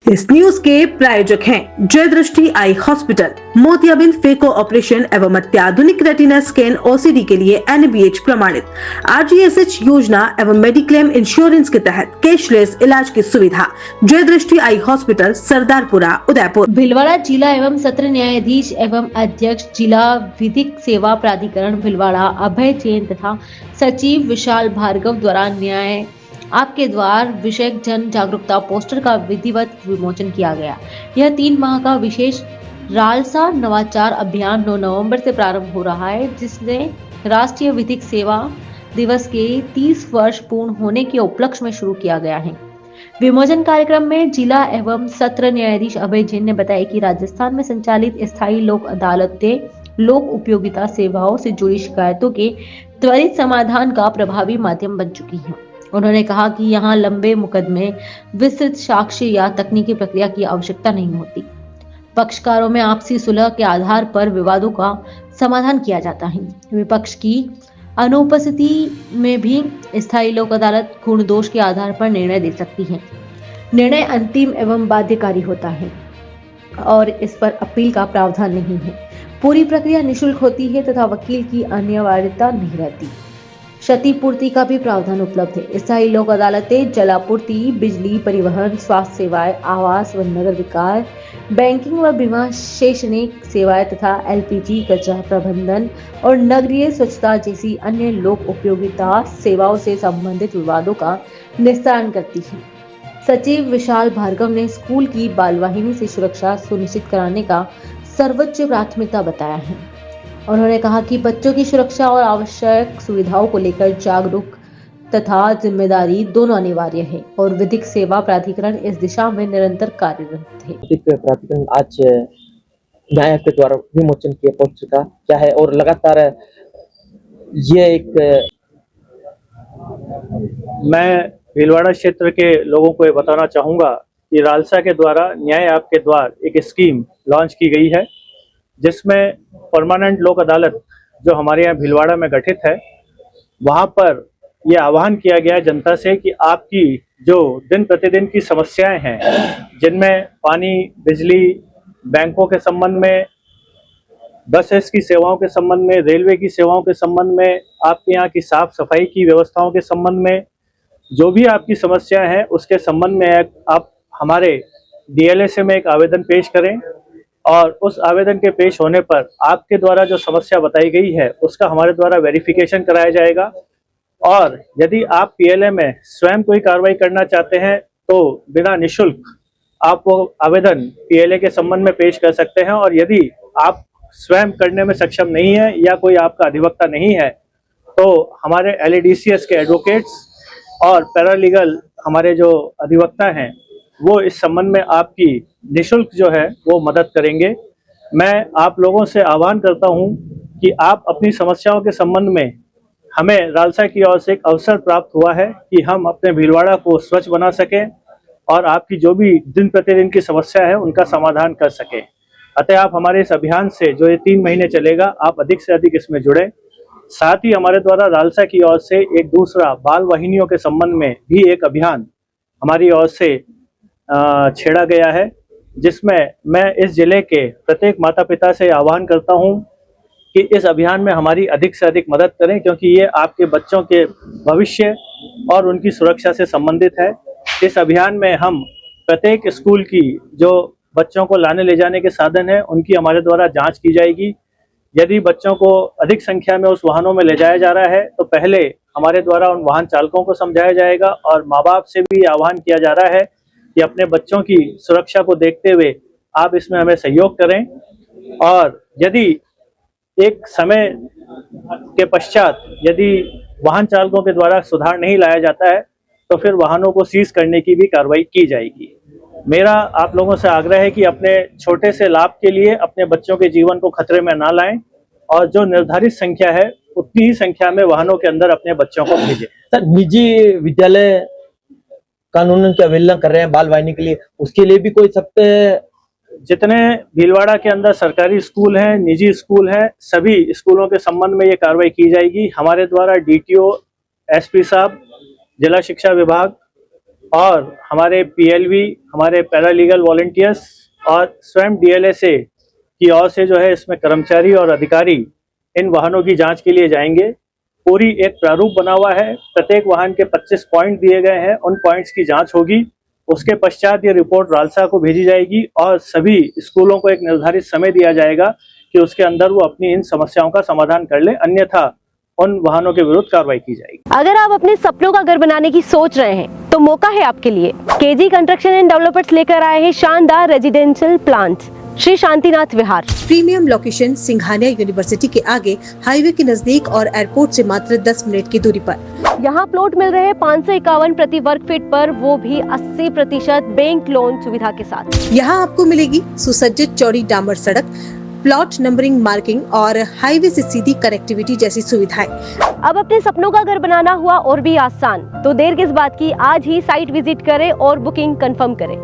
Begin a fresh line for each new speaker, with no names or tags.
इस न्यूज के प्रायोजक हैं जय दृष्टि आई हॉस्पिटल, मोतियाबिंद फेको ऑपरेशन एवं अत्याधुनिक रेटिना स्कैन ओसीडी के लिए NABH प्रमाणित, RGSH योजना एवं मेडिक्लेम इंश्योरेंस के तहत कैशलेस इलाज की सुविधा। जय दृष्टि आई हॉस्पिटल, सरदारपुरा, उदयपुर।
भीलवाड़ा जिला एवं सत्र न्यायाधीश एवं अध्यक्ष जिला विधिक सेवा प्राधिकरण भीलवाड़ा अभय जैन तथा सचिव विशाल भार्गव द्वारा न्याय आपके द्वार विषयक जन जागरूकता पोस्टर का विधिवत विमोचन किया गया। यह 3 माह का विशेष रालसा नवाचार अभियान 9 नवंबर से प्रारंभ हो रहा है, जिसने राष्ट्रीय विधिक सेवा दिवस के 30 वर्ष पूर्ण होने के उपलक्ष्य में शुरू किया गया है। विमोचन कार्यक्रम में जिला एवं सत्र न्यायाधीश अभय जैन ने बताया कि राजस्थान में संचालित स्थायी लोक अदालतें लोक उपयोगिता सेवाओं से जुड़ी शिकायतों के त्वरित समाधान का प्रभावी माध्यम बन चुकी हैं। उन्होंने कहा कि यहाँ लंबे मुकदमे, विस्तृत साक्ष्य या तकनीकी प्रक्रिया की आवश्यकता नहीं होती। पक्षकारों में आपसी सुलह के आधार पर विवादों का समाधान किया जाता है। विपक्ष की अनुपस्थिति में भी स्थायी लोक अदालत गुण दोष के आधार पर निर्णय दे सकती है। निर्णय अंतिम एवं बाध्यकारी होता है और इस पर अपील का प्रावधान नहीं है। पूरी प्रक्रिया निःशुल्क होती है तथा वकील की अनिवार्यता नहीं रहती। क्षतिपूर्ति का भी प्रावधान उपलब्ध है। स्थायी लोक अदालतें जलापूर्ति, बिजली, परिवहन, स्वास्थ्य सेवाएं, आवास व नगर विकास, बैंकिंग व बीमा, शैक्षणिक सेवाएं तथा LPG, कचरा प्रबंधन और नगरीय स्वच्छता जैसी अन्य लोक उपयोगिता सेवाओं से संबंधित विवादों का निस्तारण करती है। सचिव विशाल भार्गव ने स्कूल की बालवाहिनी से सुरक्षा सुनिश्चित कराने का सर्वोच्च प्राथमिकता बताया है। उन्होंने कहा कि बच्चों की सुरक्षा और आवश्यक सुविधाओं को लेकर जागरूक तथा जिम्मेदारी दोनों अनिवार्य है और विधिक सेवा प्राधिकरण इस दिशा में निरंतर कार्यरत है।
विधिक प्राधिकरण आज न्याय के द्वारा विमोचन किया पोस्टर का क्या है और लगातार ये एक
मैं भीलवाड़ा क्षेत्र के लोगों को ये बताना चाहूँगा कि रालसा के द्वारा न्याय आपके द्वार एक स्कीम लॉन्च की गई है, जिसमें परमानेंट लोक अदालत जो हमारे यहाँ भीलवाड़ा में गठित है, वहाँ पर ये आह्वान किया गया है जनता से कि आपकी जो दिन प्रतिदिन की समस्याएं हैं, जिनमें पानी, बिजली, बैंकों के संबंध में, बसेस की सेवाओं के संबंध में, रेलवे की सेवाओं के संबंध में, आपके यहाँ की साफ सफाई की व्यवस्थाओं के संबंध में, जो भी आपकी समस्याएं हैं उसके संबंध में आप हमारे DLSA में एक आवेदन पेश करें और उस आवेदन के पेश होने पर आपके द्वारा जो समस्या बताई गई है उसका हमारे द्वारा वेरिफिकेशन कराया जाएगा। और यदि आप PLA में स्वयं कोई कार्रवाई करना चाहते हैं तो बिना निःशुल्क आप वो आवेदन PLA के संबंध में पेश कर सकते हैं। और यदि आप स्वयं करने में सक्षम नहीं है या कोई आपका अधिवक्ता नहीं है तो हमारे LADCS के एडवोकेट्स और पैरालीगल हमारे जो अधिवक्ता हैं वो इस संबंध में आपकी निःशुल्क जो है वो मदद करेंगे। मैं आप लोगों से आह्वान करता हूं कि आप अपनी समस्याओं के संबंध में, हमें रालसा की ओर से एक अवसर प्राप्त हुआ है कि हम अपने भीलवाड़ा को स्वच्छ बना सकें और आपकी जो भी दिन प्रतिदिन की समस्या है उनका समाधान कर सकें। अतः आप हमारे इस अभियान से जो ये 3 महीने चलेगा, आप अधिक से अधिक इसमें जुड़े। साथ ही हमारे द्वारा रालसा की ओर से एक दूसरा बाल वाहिनियों के संबंध में भी एक अभियान हमारी ओर से छेड़ा गया है, जिसमें मैं इस जिले के प्रत्येक माता पिता से आह्वान करता हूं कि इस अभियान में हमारी अधिक से अधिक मदद करें, क्योंकि ये आपके बच्चों के भविष्य और उनकी सुरक्षा से संबंधित है। इस अभियान में हम प्रत्येक स्कूल की जो बच्चों को लाने ले जाने के साधन है उनकी हमारे द्वारा जांच की जाएगी। यदि बच्चों को अधिक संख्या में उस वाहनों में ले जाया जा रहा है तो पहले हमारे द्वारा उन वाहन चालकों को समझाया जाएगा और माँ बाप से भी आह्वान किया जा रहा है कि अपने बच्चों की सुरक्षा को देखते हुए आप इसमें हमें सहयोग करें। और यदि एक समय के पश्चात यदि वाहन चालकों के द्वारा सुधार नहीं लाया जाता है तो फिर वाहनों को सीज करने की भी कार्रवाई की जाएगी। मेरा आप लोगों से आग्रह है कि अपने छोटे से लाभ के लिए अपने बच्चों के जीवन को खतरे में ना लाएं और जो निर्धारित संख्या है उतनी ही संख्या में वाहनों के अंदर अपने बच्चों को भेजें।
सर, निजी विद्यालय कानून की अवहेलना कर रहे हैं बाल वाहिनी के लिए, उसके लिए भी कोई सख्त,
जितने भीलवाड़ा के अंदर सरकारी स्कूल हैं, निजी स्कूल हैं, सभी स्कूलों के संबंध में ये कार्रवाई की जाएगी। हमारे द्वारा DTO, SP साहब, जिला शिक्षा विभाग और हमारे पीएलवी, हमारे पैरालीगल वॉलंटियर्स और स्वयं डीएलएसए की ओर से जो है इसमें कर्मचारी और अधिकारी इन वाहनों की जांच के लिए जाएंगे। पूरी एक प्रारूप बना हुआ है, प्रत्येक वाहन के 25 पॉइंट दिए गए हैं, उन पॉइंट्स की जांच होगी। उसके पश्चात ये रिपोर्ट रालसा को भेजी जाएगी और सभी स्कूलों को एक निर्धारित समय दिया जाएगा कि उसके अंदर वो अपनी इन समस्याओं का समाधान कर ले, अन्यथा उन वाहनों के विरुद्ध कार्रवाई की जाएगी।
अगर आप अपने सपनों का घर बनाने की सोच रहे हैं तो मौका है आपके लिए। केजी कंस्ट्रक्शन एंड डेवलपर्स लेकर आए हैं शानदार रेजिडेंशियल प्लांट श्री शांतिनाथ विहार।
प्रीमियम लोकेशन सिंघानिया यूनिवर्सिटी के आगे, हाईवे के नजदीक और एयरपोर्ट से मात्र 10 मिनट की दूरी पर।
यहाँ प्लॉट मिल रहे हैं 551 प्रति वर्ग फीट पर, वो भी 80% बैंक लोन सुविधा के साथ।
यहाँ आपको मिलेगी सुसज्जित चौड़ी डामर सड़क, प्लॉट नंबरिंग, मार्किंग और हाईवे से सीधी कनेक्टिविटी जैसी सुविधाएं।
अब अपने सपनों का घर बनाना हुआ और भी आसान, तो देर किस बात की, आज ही साइट विजिट करें और बुकिंग कंफर्म करें।